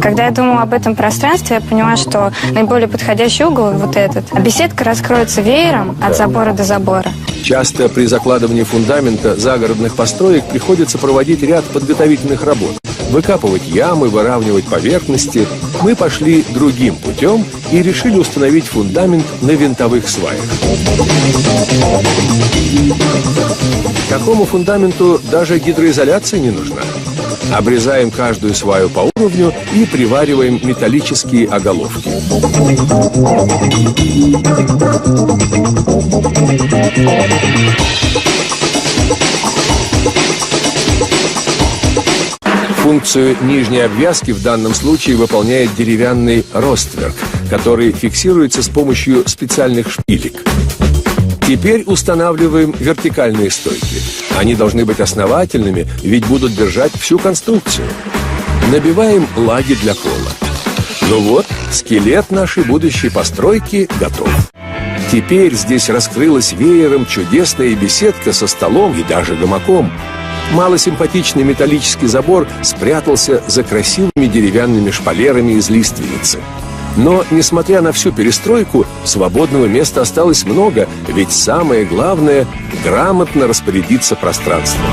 Когда я думала об этом пространстве, я поняла, что наиболее подходящий угол вот этот. А беседка раскроется веером от забора до забора. Часто при закладывании фундамента загородных построек приходится проводить ряд подготовительных работ. Выкапывать ямы, выравнивать поверхности. Мы пошли другим путем и решили установить фундамент на винтовых сваях. Такому фундаменту даже гидроизоляция не нужна. Обрезаем каждую сваю по уровню и привариваем металлические оголовки. Функцию нижней обвязки в данном случае выполняет деревянный ростверк, который фиксируется с помощью специальных шпилек. Теперь устанавливаем вертикальные стойки. Они должны быть основательными, ведь будут держать всю конструкцию. Набиваем лаги для пола. Ну вот, скелет нашей будущей постройки готов. Теперь здесь раскрылась веером чудесная беседка со столом и даже гамаком. Малосимпатичный металлический забор спрятался за красивыми деревянными шпалерами из лиственницы. Но, несмотря на всю перестройку, свободного места осталось много, ведь самое главное – грамотно распорядиться пространством.